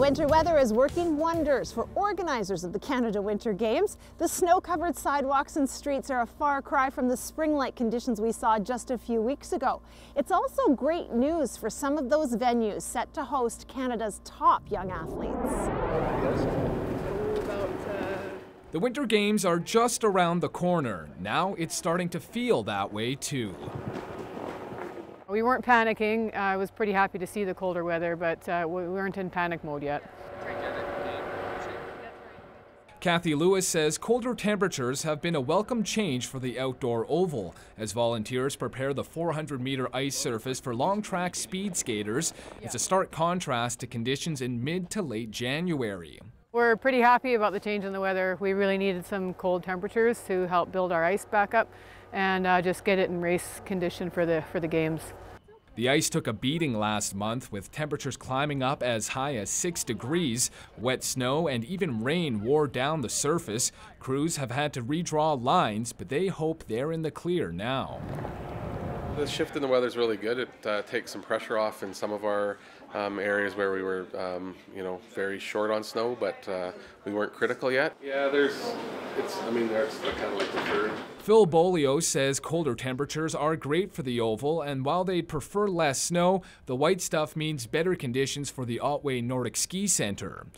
winter weather is working wonders for organizers of the Canada Winter Games. The snow-covered sidewalks and streets are a far cry from the spring-like conditions we saw just a few weeks ago. It's also great news for some of those venues set to host Canada's top young athletes. The Winter Games are just around the corner. Now it's starting to feel that way too. We weren't panicking. I was pretty happy to see the colder weather, but we weren't in panic mode yet. Kathy Lewis says colder temperatures have been a welcome change for the outdoor oval as volunteers prepare the 400-meter ice surface for long-track speed skaters. It's a stark contrast to conditions in mid to late January. We're pretty happy about the change in the weather. We really needed some cold temperatures to help build our ice back up and just get it in race condition for the games. The ice took a beating last month with temperatures climbing up as high as 6 degrees. Wet snow and even rain wore down the surface. Crews have had to redraw lines, but they hope they're in the clear now. The shift in the weather is really good. It takes some pressure off in some of our areas where we were, very short on snow, but we weren't critical yet. Yeah, there's kind of like the third. Phil Bolio says colder temperatures are great for the oval, and while they'd prefer less snow, the white stuff means better conditions for the Otway Nordic Ski Centre.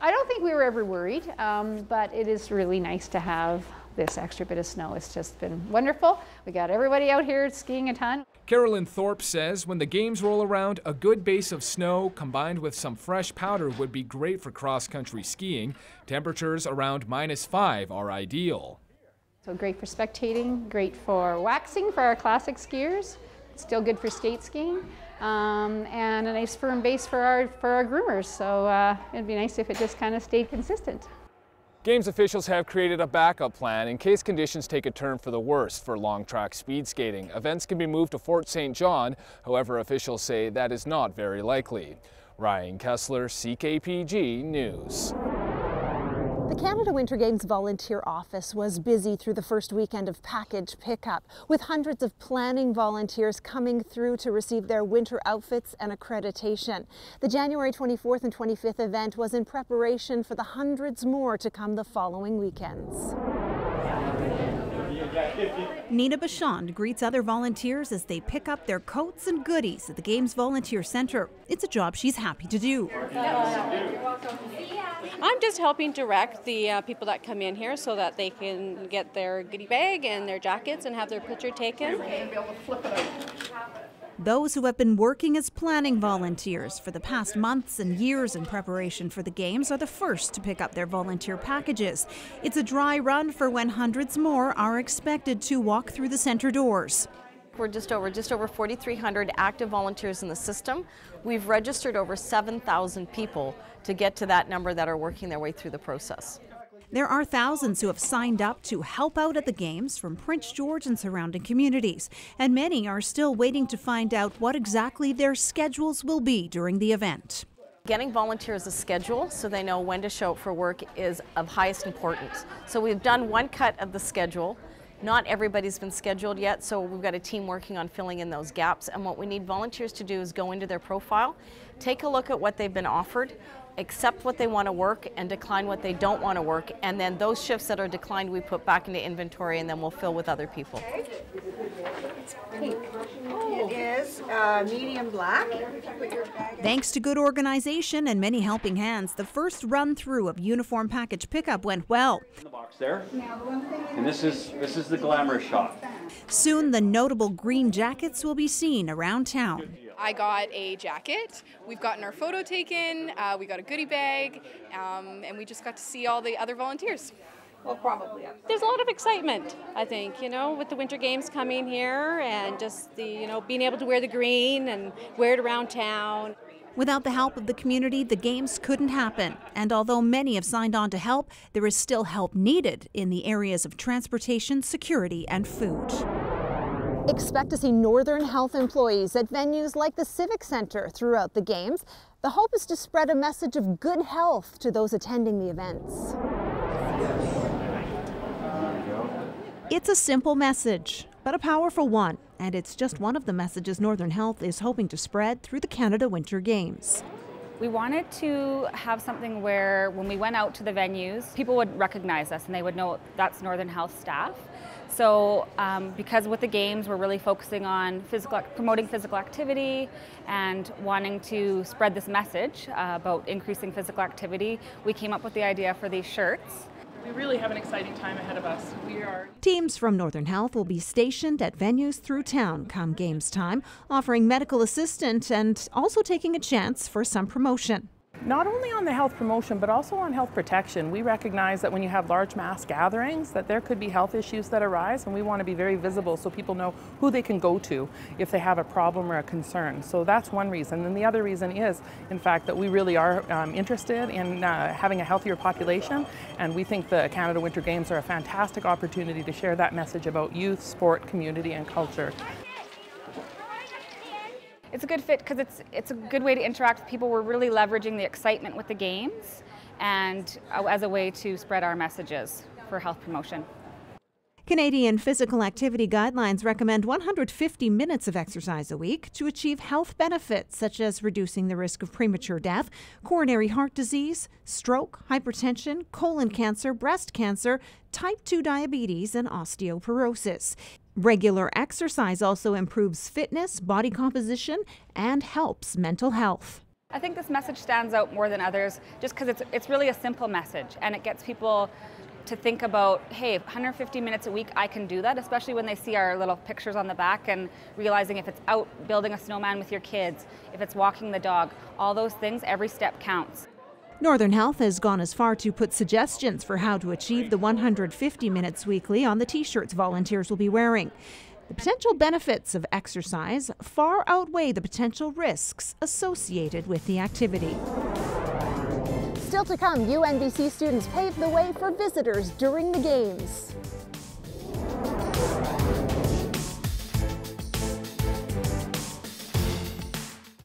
I don't think we were ever worried, but it is really nice to have this extra bit of snow. It's just been wonderful. We got everybody out here skiing a ton. Carolyn Thorpe says when the games roll around, a good base of snow combined with some fresh powder would be great for cross-country skiing. Temperatures around -5 are ideal. So great for spectating, great for waxing for our classic skiers, still good for skate skiing, and a nice firm base for our groomers. So it'd be nice if it just kind of stayed consistent. Games officials have created a backup plan in case conditions take a turn for the worst for long-track speed skating. Events can be moved to Fort St. John, however officials say that is not very likely. Ryan Kessler, CKPG News. The Canada Winter Games Volunteer Office was busy through the first weekend of package pickup, with hundreds of planning volunteers coming through to receive their winter outfits and accreditation. The January 24th and 25th event was in preparation for the hundreds more to come the following weekends. Nina Bachand greets other volunteers as they pick up their coats and goodies at the Games Volunteer Centre. It's a job she's happy to do. I'm just helping direct the people that come in here so that they can get their goodie bag and their jackets and have their picture taken. Those who have been working as planning volunteers for the past months and years in preparation for the Games are the first to pick up their volunteer packages. It's a dry run for when hundreds more are expected to walk through the centre doors. We're just over 4,300 active volunteers in the system. We've registered over 7,000 people to get to that number that are working their way through the process. There are thousands who have signed up to help out at the Games from Prince George and surrounding communities, and many are still waiting to find out what exactly their schedules will be during the event. Getting volunteers a schedule so they know when to show up for work is of highest importance. So we've done one cut of the schedule. Not everybody's been scheduled yet, so we've got a team working on filling in those gaps. And what we need volunteers to do is go into their profile, take a look at what they've been offered, accept what they want to work and decline what they don't want to work, and then those shifts that are declined we put back into inventory and then we'll fill with other people. It's pink. It is medium black. Thanks to good organization and many helping hands, the first run through of uniform package pickup went well. In the box there. And this is the glamour shot. Soon the notable green jackets will be seen around town. I got a jacket, we've gotten our photo taken, we got a goodie bag, and we just got to see all the other volunteers. Well, probably. There's a lot of excitement, I think, with the Winter Games coming here and just the, being able to wear the green and wear it around town. Without the help of the community, the Games couldn't happen. And although many have signed on to help, there is still help needed in the areas of transportation, security, and food. Expect to see Northern Health employees at venues like the Civic Centre throughout the Games. The hope is to spread a message of good health to those attending the events. It's a simple message, but a powerful one, and it's just one of the messages Northern Health is hoping to spread through the Canada Winter Games. We wanted to have something where when we went out to the venues, people would recognize us and they would know that's Northern Health staff. So because with the games, we're really focusing on promoting physical activity and wanting to spread this message about increasing physical activity, we came up with the idea for these shirts. We really have an exciting time ahead of us. Teams from Northern Health will be stationed at venues through town come games time, offering medical assistance and also taking a chance for some promotion. Not only on the health promotion, but also on health protection. We recognize that when you have large mass gatherings, that there could be health issues that arise, and we want to be very visible so people know who they can go to if they have a problem or a concern. So that's one reason. And the other reason is, in fact, that we really are interested in having a healthier population, and we think the Canada Winter Games are a fantastic opportunity to share that message about youth, sport, community, and culture. It's a good fit because it's a good way to interact with people. We're really leveraging the excitement with the games and as a way to spread our messages for health promotion. Canadian physical activity guidelines recommend 150 minutes of exercise a week to achieve health benefits such as reducing the risk of premature death, coronary heart disease, stroke, hypertension, colon cancer, breast cancer, type 2 diabetes, and osteoporosis. Regular exercise also improves fitness, body composition, and helps mental health. I think this message stands out more than others just because it's really a simple message, and it gets people to think about, hey, 150 minutes a week, I can do that, especially when they see our little pictures on the back and realizing if it's out building a snowman with your kids, if it's walking the dog, all those things, every step counts. Northern Health has gone as far to put suggestions for how to achieve the 150 minutes weekly on the t-shirts volunteers will be wearing. The potential benefits of exercise far outweigh the potential risks associated with the activity. Still to come, UNBC students paved the way for visitors during the games.